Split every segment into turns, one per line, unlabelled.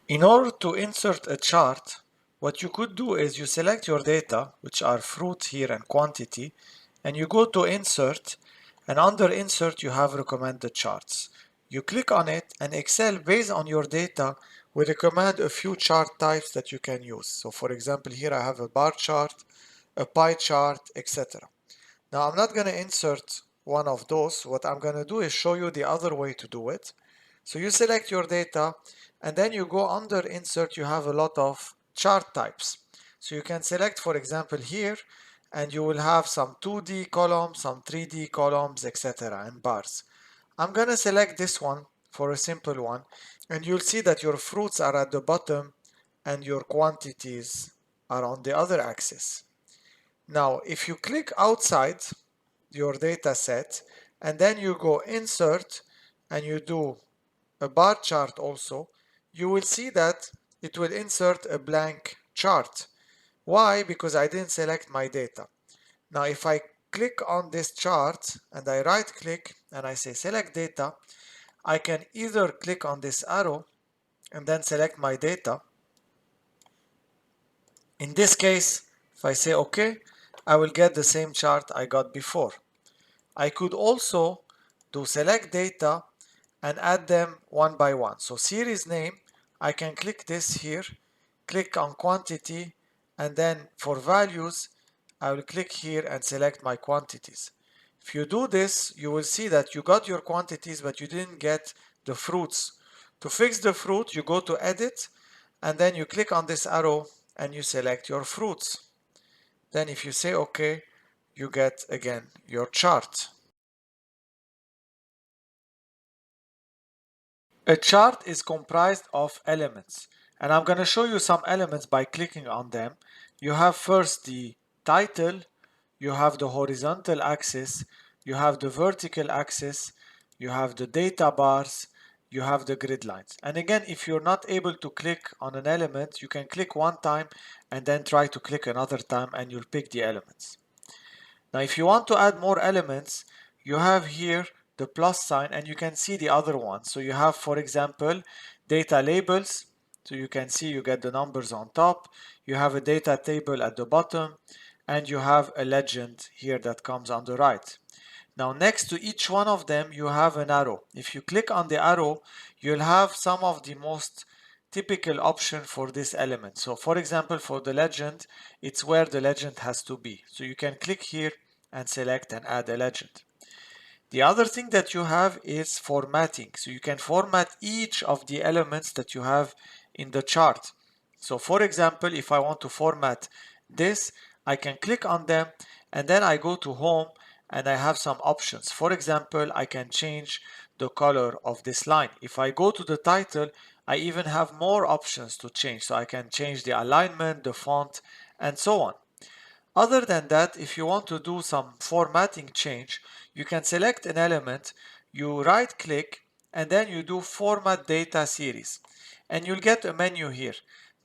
In order to insert a chart, what you could do is you select your data, which are fruit here and quantity, and you go to insert, and under insert you have recommended charts. You click on it, and Excel, based on your data, will recommend a few chart types that you can use. So for example, here I have a bar chart, a pie chart, etc. Now I'm not going to insert one of those. What I'm going to do is show you the other way to do it. So you select your data, and then you go under insert. You have a lot of chart types. So you can select, for example, here, and you will have some 2D columns, some 3D columns, etc. and bars. I'm going to select this one for a simple one, and you'll see that your fruits are at the bottom and your quantities are on the other axis. Now, if you click outside your data set and then you go insert and you do a bar chart also, you will see that it will insert a blank chart. Why? Because I didn't select my data. Now, if I click on this chart and I right click and I say select data, I can either click on this arrow and then select my data. In this case, if I say OK, I will get the same chart I got before. I could also do select data and add them one by one. So series name, I can click this here, click on quantity, and then for values, I will click here and select my quantities. If you do this, you will see that you got your quantities, but you didn't get the fruits. To fix the fruit, you go to edit, and then you click on this arrow and you select your fruits. Then if you say OK, you get again your chart. A chart is comprised of elements, and I'm going to show you some elements by clicking on them. You have first the title, you have the horizontal axis, you have the vertical axis, you have the data bars, you have the grid lines. And again, if you're not able to click on an element, you can click one time and then try to click another time and you'll pick the elements. Now, if you want to add more elements, you have here the plus sign and you can see the other ones. So you have, for example, data labels. So you can see you get the numbers on top. You have a data table at the bottom, and you have a legend here that comes on the right. Now, next to each one of them, you have an arrow. If you click on the arrow, you'll have some of the most typical option for this element. So for example, for the legend, it's where the legend has to be. So you can click here and select and add a legend. The other thing that you have is formatting. So you can format each of the elements that you have in the chart. So for example, if I want to format this, I can click on them and then I go to home and I have some options. For example, I can change the color of this line. If I go to the title, I even have more options to change. So I can change the alignment, the font, and so on. Other than that, if you want to do some formatting change, you can select an element, you right click, and then you do format data series. And you'll get a menu here.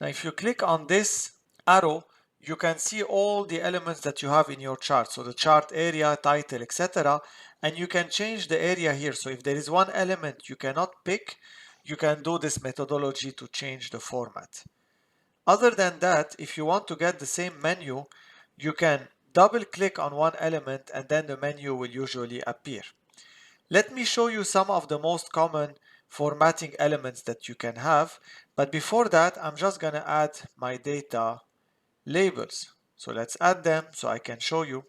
Now if you click on this arrow, you can see all the elements that you have in your chart. So the chart area, title, etc. And you can change the area here. So if there is one element you cannot pick, you can do this methodology to change the format. Other than that, if you want to get the same menu, you can double click on one element and then the menu will usually appear. Let me show you some of the most common formatting elements that you can have, but before that I'm just gonna add my data labels. So let's add them so I can show you.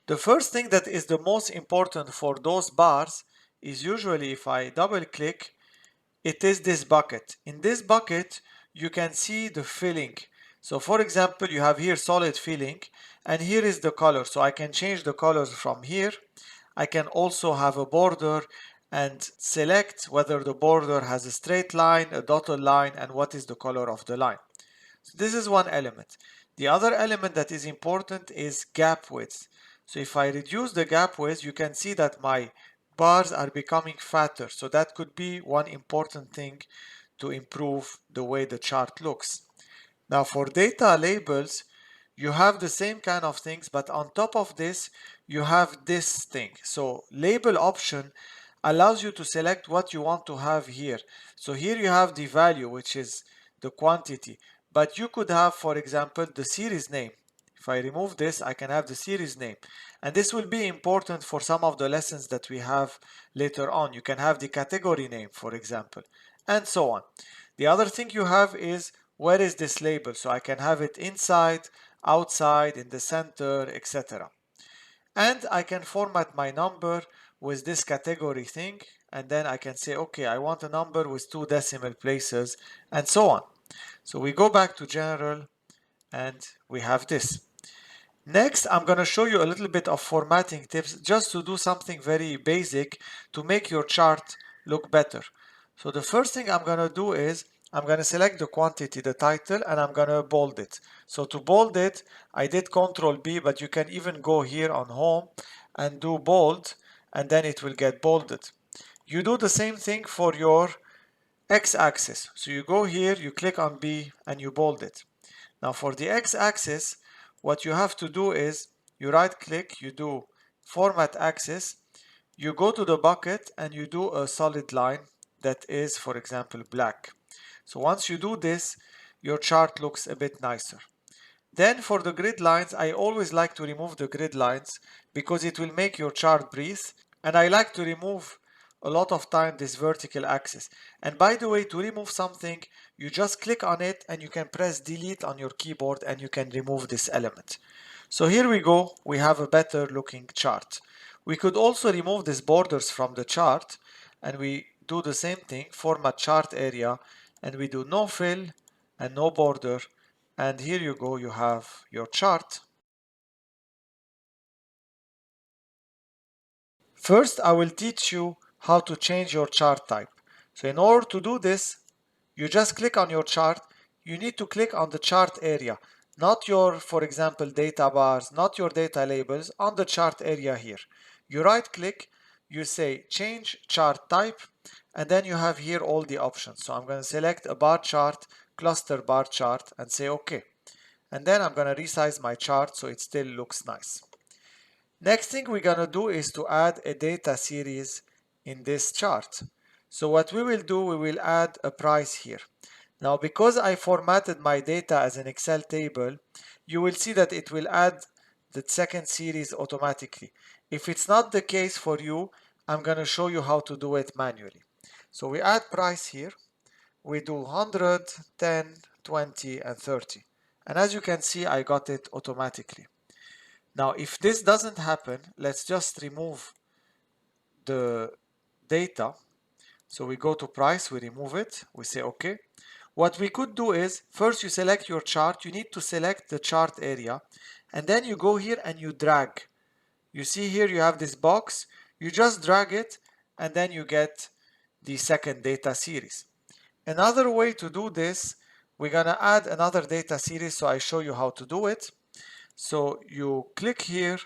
The first thing that is the most important for those bars is usually if I double click, it is this bucket. In this bucket, you can see the filling. So for example, you have here solid filling, and here is the color. So I can change the colors from here. I can also have a border and select whether the border has a straight line, a dotted line, and what is the color of the line. So this is one element. The other element that is important is gap width. So if I reduce the gap width, you can see that my bars are becoming fatter. So that could be one important thing to improve the way the chart looks. Now for data labels, you have the same kind of things, but on top of this, you have this thing. So label option, allows you to select what you want to have here. So here you have the value, which is the quantity, but you could have, for example, the series name. If I remove this, I can have the series name. And this will be important for some of the lessons that we have later on. You can have the category name, for example, and so on. The other thing you have is, where is this label? So I can have it inside, outside, in the center, etc. And I can format my number with this category thing, and then I can say, okay, I want a number with 2 decimal places, and so on. So we go back to general, and we have this. Next, I'm going to show you a little bit of formatting tips just to do something very basic to make your chart look better. So the first thing I'm going to do is I'm going to select the quantity, the title, and I'm going to bold it. So to bold it, I did Ctrl B, but you can even go here on Home and do bold, and then it will get bolded. You do the same thing for your x-axis. So you go here, you click on B, and you bold it. Now for the x-axis, what you have to do is you right click, you do format axis, you go to the bucket and you do a solid line that is, for example, black. So once you do this, your chart looks a bit nicer. Then for the grid lines, I always like to remove the grid lines because it will make your chart breathe, and I like to remove a lot of time this vertical axis. And by the way, to remove something, you just click on it and you can press delete on your keyboard and you can remove this element. So here we go, we have a better looking chart. We could also remove these borders from the chart, and we do the same thing, format chart area, and we do no fill and no border, and here you go, you have your chart. First, I will teach you how to change your chart type. So in order to do this, you just click on your chart. You need to click on the chart area, not your, for example, data bars, not your data labels, on the chart area here. You right click, you say change chart type, and then you have here all the options. So I'm going to select a bar chart, cluster bar chart, and say OK. And then I'm going to resize my chart so it still looks nice. Next thing we're going to do is to add a data series in this chart. So what we will do, we will add a price here. Now because I formatted my data as an Excel table, you will see that it will add the second series automatically. If it's not the case for you, I'm going to show you how to do it manually. So we add price here. We do 100, 10, 20, and 30. And as you can see, I got it automatically. Now, if this doesn't happen, let's just remove the data. So we go to price, we remove it, we say OK. What we could do is, first you select your chart, you need to select the chart area, and then you go here and you drag. You see here you have this box, you just drag it, and then you get the second data series. Another way to do this, we're gonna add another data series, so I show you how to do it. So you click here,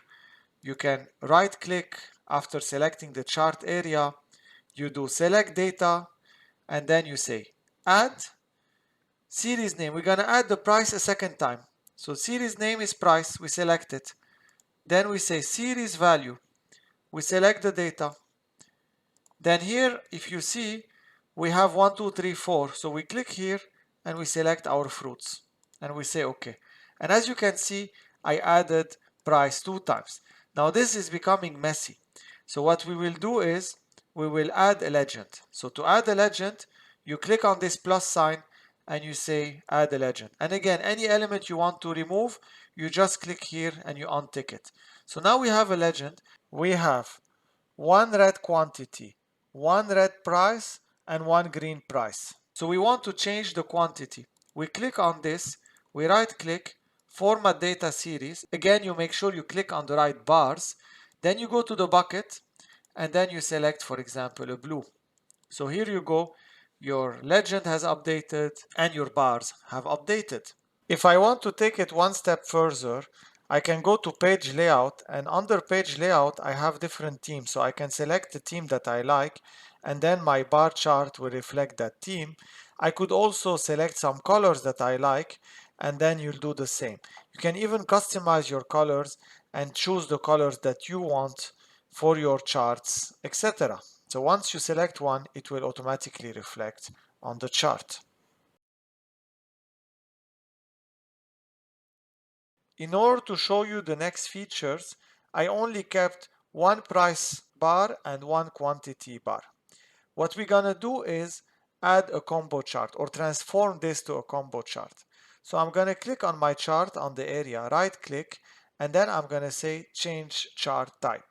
you can right click after selecting the chart area, you do select data, and then you say add series name. We're gonna add the price a second time. So series name is price, we select it. Then we say series value, we select the data. Then here, if you see, we have 1, 2, 3, 4. So we click here and we select our fruits and we say OK. And as you can see, I added price 2 times. Now this is becoming messy. So what we will do is we will add a legend. So to add a legend, you click on this plus sign and you say add a legend. And again, any element you want to remove, you just click here and you untick it. So now we have a legend. We have one red quantity, one red price, and one green price. So we want to change the quantity. We click on this, we right click, format data series. Again, you make sure you click on the right bars. Then you go to the bucket and then you select, for example, a blue. So here you go, your legend has updated and your bars have updated. If I want to take it one step further, I can go to page layout, and under page layout I have different themes. So I can select the theme that I like, and then my bar chart will reflect that theme. I could also select some colors that I like, and then you'll do the same. You can even customize your colors and choose the colors that you want for your charts, etc. So once you select one, it will automatically reflect on the chart. In order to show you the next features, I only kept one price bar and one quantity bar. What we're gonna do is add a combo chart or transform this to a combo chart. So I'm gonna click on my chart on the area, right click, and then I'm gonna say change chart type.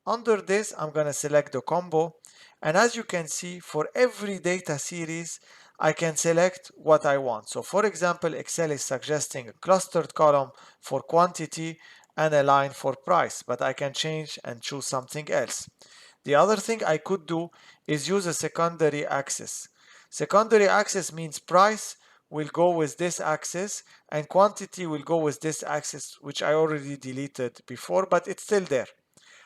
Under this, I'm gonna select the combo, and as you can see, for every data series, I can select what I want. So for example, Excel is suggesting a clustered column for quantity and a line for price, but I can change and choose something else. The other thing I could do is use a secondary axis. Secondary axis means price will go with this axis and quantity will go with this axis, which I already deleted before, but it's still there.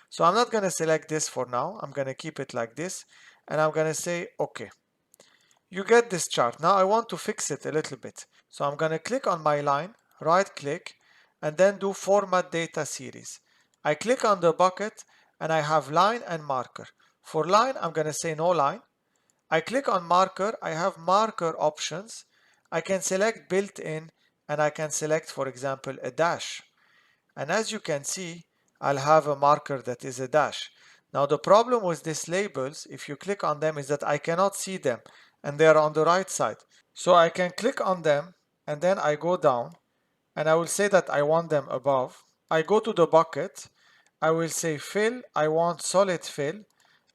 So I'm not going to select this for now. I'm going to keep it like this, and I'm going to say OK. You get this chart. Now I want to fix it a little bit. So I'm going to click on my line, right click, and then do Format Data Series. I click on the bucket and I have line and marker. For line, I'm going to say no line. I click on marker. I have marker options. I can select built-in and I can select, for example, a dash. And as you can see, I'll have a marker that is a dash. Now the problem with these labels, if you click on them, is that I cannot see them and they are on the right side. So I can click on them and then I go down and I will say that I want them above. I go to the bucket. I will say fill. I want solid fill.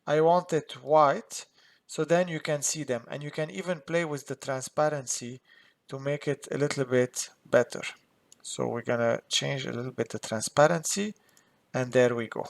I want it white. So then you can see them and you can even play with the transparency to make it a little bit better. So we're gonna change a little bit the transparency and there we go.